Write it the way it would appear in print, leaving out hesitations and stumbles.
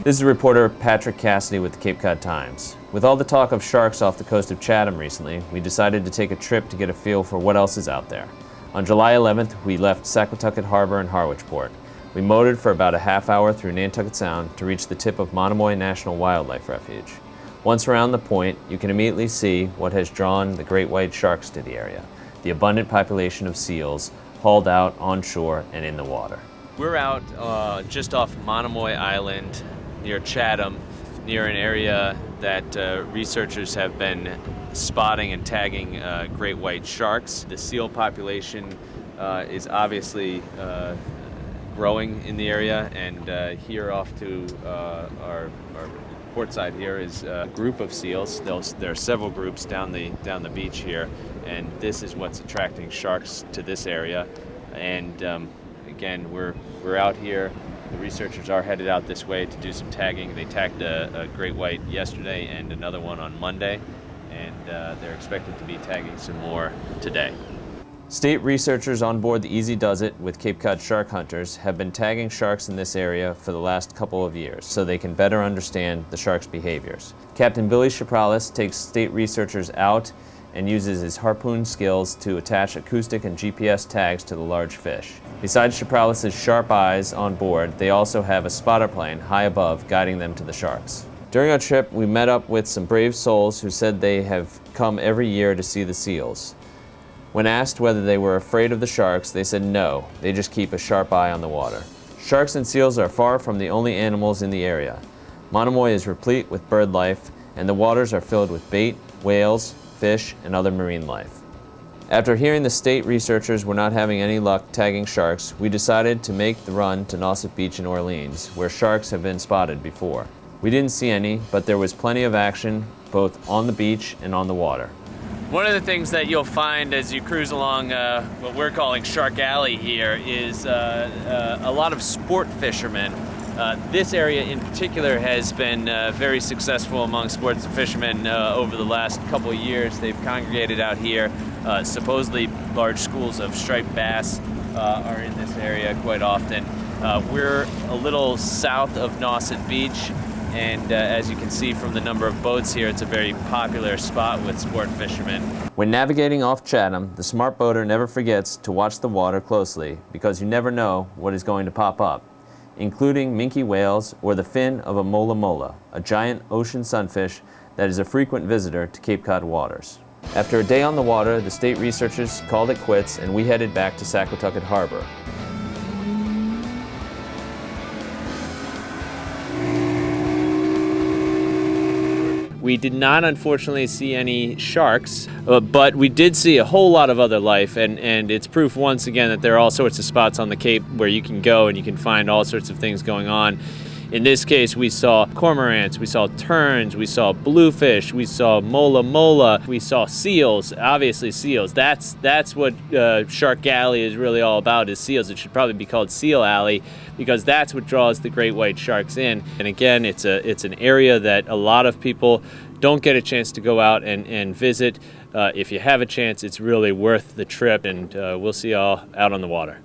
This is reporter Patrick Cassidy with the Cape Cod Times. With all the talk of sharks off the coast of Chatham recently, we decided to take a trip to get a feel for what else is out there. On July 11th, we left Saquatucket Harbor and Harwichport. We motored for about a half hour through Nantucket Sound to reach the tip of Monomoy National Wildlife Refuge. Once around the point, you can immediately see what has drawn the great white sharks to the area, the abundant population of seals hauled out on shore and in the water. We're out just off Monomoy Island near Chatham, near an area that researchers have been spotting and tagging great white sharks. The seal population is obviously growing in the area, and here off to our port side here is a group of seals. There are several groups down the beach here, and this is what's attracting sharks to this area. And again, we're out here. The researchers are headed out this way to do some tagging. They tagged a great white yesterday and another one on Monday, and they're expected to be tagging some more today. State researchers on board the Easy Does It with Cape Cod shark hunters have been tagging sharks in this area for the last couple of years so they can better understand the sharks' behaviors. Captain Billy Chapralis takes state researchers out and uses his harpoon skills to attach acoustic and GPS tags to the large fish. Besides Chapralis' sharp eyes on board, they also have a spotter plane high above guiding them to the sharks. During our trip, we met up with some brave souls who said they have come every year to see the seals. When asked whether they were afraid of the sharks, they said no, they just keep a sharp eye on the water. Sharks and seals are far from the only animals in the area. Monomoy is replete with bird life, and the waters are filled with bait, whales, fish, and other marine life. After hearing the state researchers were not having any luck tagging sharks, we decided to make the run to Nauset Beach in Orleans, where sharks have been spotted before. We didn't see any, but there was plenty of action both on the beach and on the water. One of the things that you'll find as you cruise along what we're calling Shark Alley here is a lot of sport fishermen. This area in particular has been very successful among sports fishermen over the last couple of years. They've congregated out here. Supposedly large schools of striped bass are in this area quite often. We're a little south of Nauset Beach, and as you can see from the number of boats here, it's a very popular spot with sport fishermen. When navigating off Chatham, the smart boater never forgets to watch the water closely because you never know what is going to pop up, including minke whales or the fin of a mola mola, a giant ocean sunfish that is a frequent visitor to Cape Cod waters. After a day on the water, the state researchers called it quits and we headed back to Saquatucket Harbor. We did not, unfortunately, see any sharks, but we did see a whole lot of other life, and it's proof once again that there are all sorts of spots on the Cape where you can go and you can find all sorts of things going on. In this case, we saw cormorants, we saw terns, we saw bluefish, we saw mola mola, we saw seals, obviously seals. That's what Shark Alley is really all about, is seals. It should probably be called Seal Alley because that's what draws the great white sharks in. And again, it's an area that a lot of people don't get a chance to go out and visit. If you have a chance, it's really worth the trip, and we'll see you all out on the water.